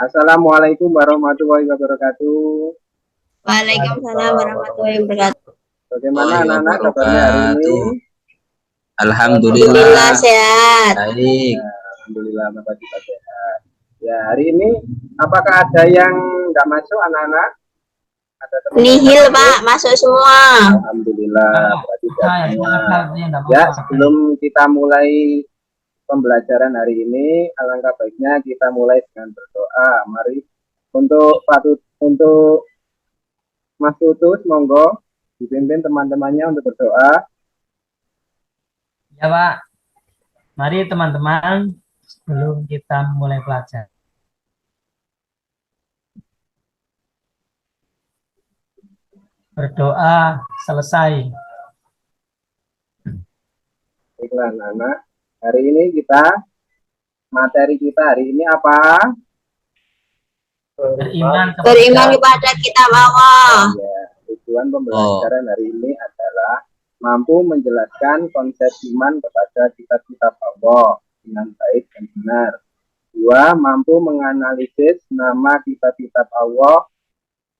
Assalamualaikum warahmatullahi wabarakatuh. Waalaikumsalam warahmatullahi wabarakatuh. Bagaimana Warahmatullahi anak-anak kabarnya hari ini? wabarakatuh. Alhamdulillah Alhamdulillah sehat. baik. Ya, Alhamdulillah Bapak kita sehat. Ya, hari ini apakah ada yang nggak masuk anak-anak? Ada teman yang nggak Nihil masuk? Pak, masuk semua. Alhamdulillah, berarti sudah semua. Ya, sebelum kita mulai pembelajaran hari ini, alangkah baiknya kita mulai dengan berdoa. Mari untuk Mas Tutus, monggo dipimpin teman-temannya untuk berdoa. Ya Pak, mari teman-teman sebelum kita mulai belajar. Berdoa selesai. Baiklah anak-anak, hari ini materi kita hari ini apa? Beriman kepada kitab Allah. Ya, tujuan pembelajaran hari ini adalah mampu menjelaskan konsep iman kepada kitab-kitab Allah dengan baik dan benar. 2. Mampu menganalisis nama kitab-kitab Allah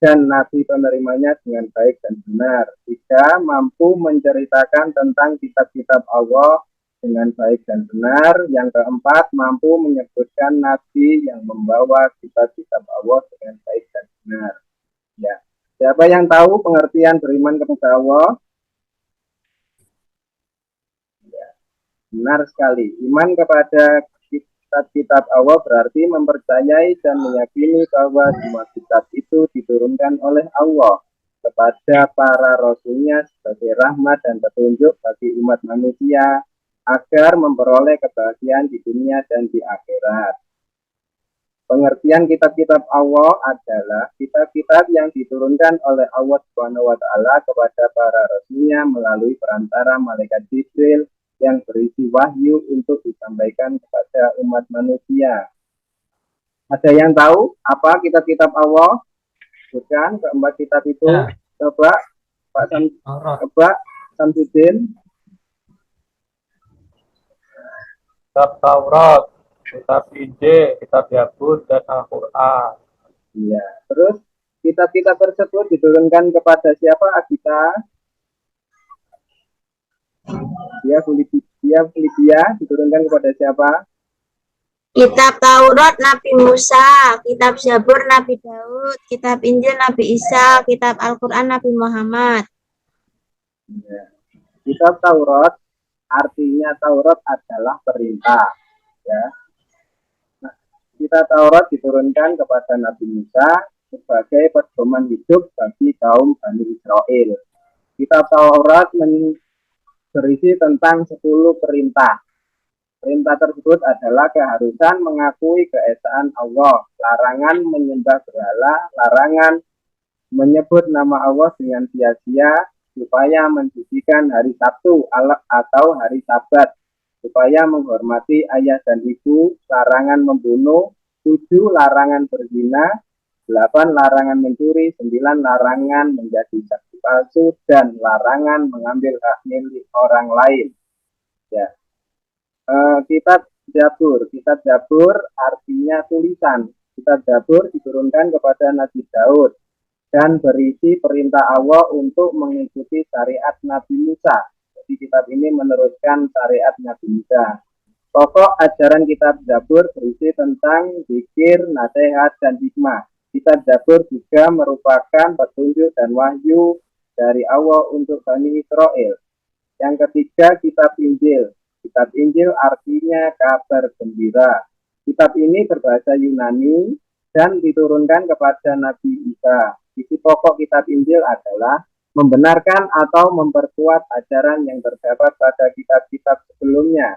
dan nabi penerimanya dengan baik dan benar. 3. Mampu menceritakan tentang kitab-kitab Allah dengan baik dan benar. Yang keempat, mampu menyebutkan nabi yang membawa kitab-kitab Allah dengan baik dan benar. Ya. Siapa yang tahu pengertian beriman kepada Allah? Ya. Benar sekali. Iman kepada kitab-kitab Allah berarti mempercayai dan meyakini bahwa semua kitab itu diturunkan oleh Allah kepada para rasulnya sebagai rahmat dan petunjuk bagi umat manusia agar memperoleh kebahagiaan di dunia dan di akhirat. Pengertian kitab-kitab Allah adalah kitab-kitab yang diturunkan oleh Allah Subhanahu wa taala kepada para rasulnya melalui perantara malaikat Jibril yang berisi wahyu untuk disampaikan kepada umat manusia. Ada yang tahu apa kitab-kitab Allah? Bukan keempat kitab itu. Ya. Coba Pak Samsudin. Kitab Taurat, kitab Injil, kitab Yabur, dan Al-Quran. Iya. Terus kitab-kitab tersebut diturunkan kepada siapa? Kita Dia diturunkan kepada siapa? Kitab Taurat Nabi Musa, kitab Zabur Nabi Daud, kitab Injil Nabi Isa, kitab Al-Quran Nabi Muhammad. Ya. Kitab Taurat artinya Taurat adalah perintah. Ya. Nah, kitab Taurat diturunkan kepada Nabi Musa sebagai pedoman hidup bagi kaum Bani Israel. Kitab Taurat berisi tentang 10 perintah. Perintah tersebut adalah keharusan mengakui keesaan Allah, larangan menyembah berhala, larangan menyebut nama Allah dengan sia-sia, supaya mensucikan hari Sabtu atau hari Sabat, supaya menghormati ayah dan ibu, larangan membunuh, 7 larangan berzina, 8 larangan mencuri, 9 larangan menjadi saksi palsu, dan larangan mengambil hak milik orang lain. Ya. Kitab Zabur artinya tulisan. Kitab Zabur diturunkan kepada Nabi Daud dan berisi perintah Allah untuk mengikuti syariat Nabi Musa. Jadi kitab ini meneruskan syariat Nabi Musa. Pokok ajaran kitab Zabur berisi tentang zikir, nasihat, dan hikmah. Kitab Zabur juga merupakan petunjuk dan wahyu dari Allah untuk Bani Israel. Yang ketiga, kitab Injil. Kitab Injil artinya kabar gembira. Kitab ini berbahasa Yunani dan diturunkan kepada Nabi Isa. Isi pokok kitab Injil adalah membenarkan atau memperkuat ajaran yang terdapat pada kitab-kitab sebelumnya.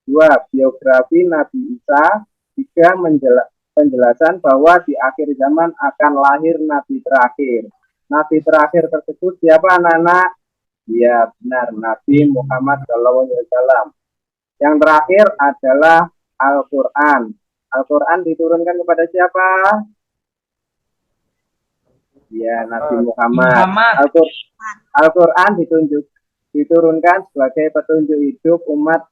2. Biografi Nabi Isa. 3. Penjelasan bahwa di akhir zaman akan lahir Nabi terakhir. Nabi terakhir tersebut siapa anak-anak? Ya benar, Nabi Muhammad SAW. Yang terakhir adalah Al-Quran. Al-Quran diturunkan kepada siapa? Ya, Nabi Muhammad. Al-Quran diturunkan sebagai petunjuk hidup umat,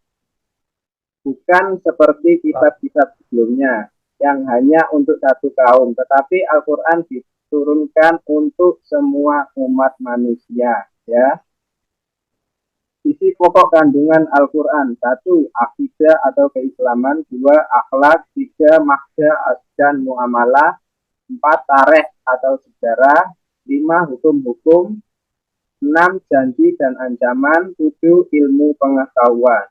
bukan seperti kitab-kitab sebelumnya. yang hanya untuk satu kaum, tetapi Al-Quran diturunkan untuk semua umat manusia. Ya, isi pokok kandungan Al-Quran: 1. Akidah atau keislaman, 2. Akhlak, 3. Mahja dan muamalah, 4. Tarikh atau sejarah, 5. Hukum-hukum, 6. Janji dan ancaman, 7. Ilmu pengetahuan.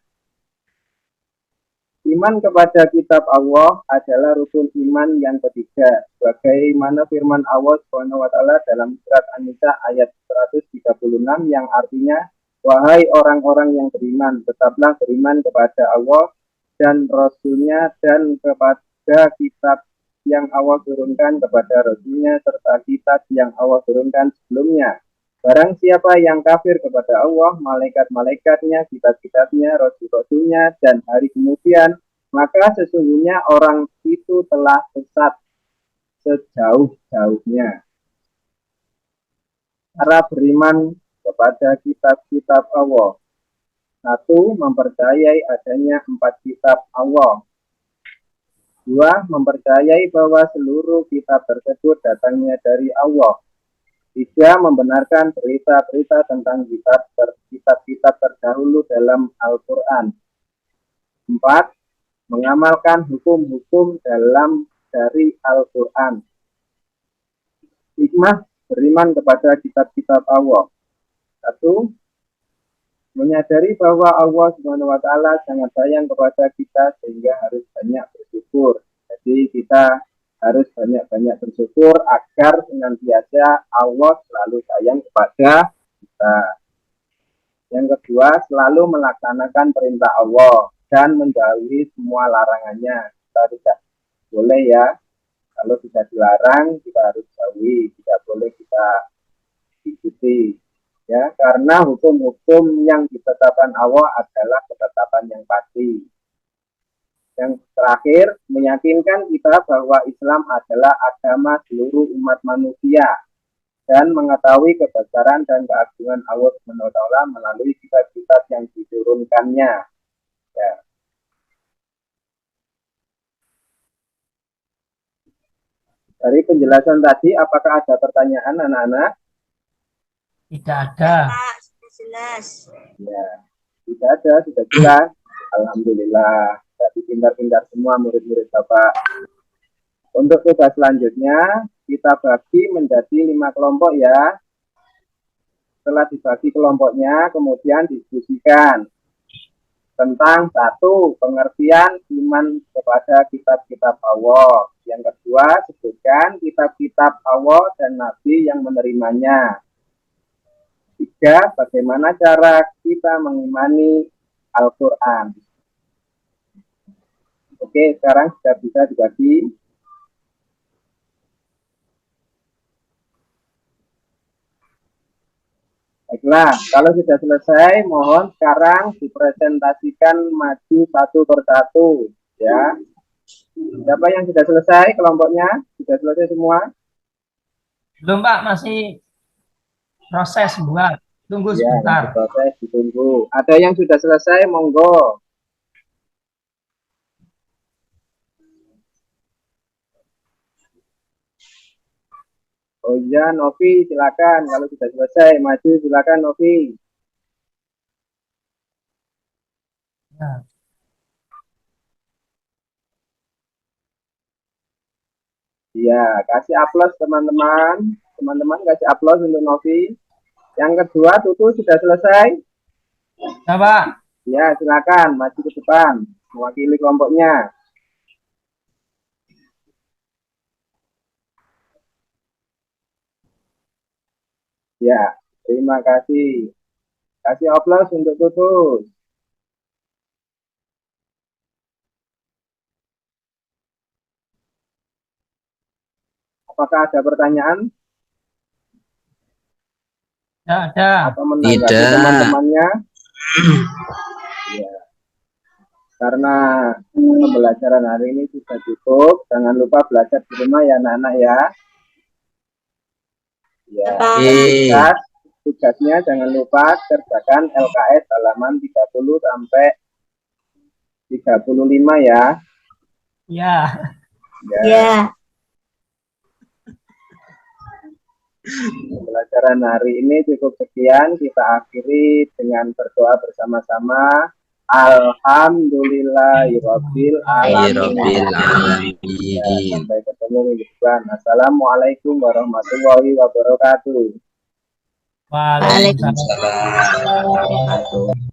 Iman kepada kitab Allah adalah rukun iman yang ketiga, sebagaimana firman Allah Subhanahu wa taala dalam surat An-Nisa ayat 136 yang artinya, wahai orang-orang yang beriman, tetaplah beriman kepada Allah dan Rasul-Nya dan kepada kitab yang Allah turunkan kepada Rasul-Nya serta kitab yang Allah turunkan sebelumnya. Barang siapa yang kafir kepada Allah, malaikat-malaikatnya, kitab-kitabnya, rasul-rasulnya, dan hari kemudian, maka sesungguhnya orang itu telah sesat sejauh-jauhnya. Cara beriman kepada kitab-kitab Allah: 1. Mempercayai adanya 4 kitab Allah. 2. Mempercayai bahwa seluruh kitab tersebut datangnya dari Allah. 3. Membenarkan berita-berita tentang kitab-kitab terdahulu dalam Al-Quran. 4. Mengamalkan hukum-hukum dari Al-Quran. Hikmah beriman kepada kitab-kitab Allah: 1. Menyadari bahwa Allah Subhanahu wa taala sangat sayang kepada kita sehingga harus banyak bersyukur. Jadi kita harus banyak-banyak bersyukur agar senantiasa Allah selalu sayang kepada kita. Yang kedua, selalu melaksanakan perintah Allah dan menjauhi semua larangannya. Kita tidak boleh, ya, kalau tidak dilarang kita harus jauhi, tidak boleh kita ikuti, ya, karena hukum-hukum yang ditetapkan Allah adalah ketetapan yang pasti. Yang terakhir, meyakinkan kita bahwa Islam adalah agama seluruh umat manusia dan mengetahui kebesaran dan keagungan Allah SWT melalui kitab-kitab yang diturunkannya. Ya. Dari penjelasan tadi, apakah ada pertanyaan, anak-anak? Tidak ada. Pak, sudah jelas. Ya, tidak ada, sudah jelas. Alhamdulillah, jadi pintar-pintar semua murid-murid Bapak. Untuk tugas selanjutnya, kita bagi menjadi 5 kelompok, ya. Setelah dibagi kelompoknya, kemudian diskusikan tentang 1. Pengertian iman kepada kitab-kitab Allah. Yang kedua, sebutkan kitab-kitab Allah dan Nabi yang menerimanya. 3. Bagaimana cara kita mengimani Al-Quran. Oke, sekarang sudah bisa dibagi. Baiklah, kalau sudah selesai, mohon sekarang dipresentasikan maju satu persatu, ya. Siapa yang sudah selesai kelompoknya? Sudah selesai semua? Belum, Pak, masih proses buat. Tunggu Ya, sebentar. proses ditunggu. Ada yang sudah selesai, monggo. Oh iya, Novi, silakan. Kalau sudah selesai, maju, silakan, Novi. Ya. Iya, kasih aplaus teman-teman. Teman-teman kasih aplaus untuk Novi. Yang kedua, Tutu sudah selesai? Ya, Pak. Ya, silakan maju ke depan, mewakili kelompoknya. Ya, terima kasih. Kasih aplaus untuk Tutu. Apakah ada pertanyaan? Tidak ada. Atau menanggapi Tidak. teman-temannya? Ya. Karena pembelajaran hari ini sudah cukup, jangan lupa belajar di rumah, ya, anak-anak, ya. Ya. Tugasnya jangan lupa kerjakan LKS halaman 30 sampai 35, ya. Ya. Ya. Pembelajaran hari ini cukup sekian. Kita akhiri dengan berdoa bersama-sama. Alhamdulillahirabbil alamin. Ya, sampai ketemu minggu depan. Assalamualaikum warahmatullahi wabarakatuh. Waalaikumsalam. Waalaikumsalam.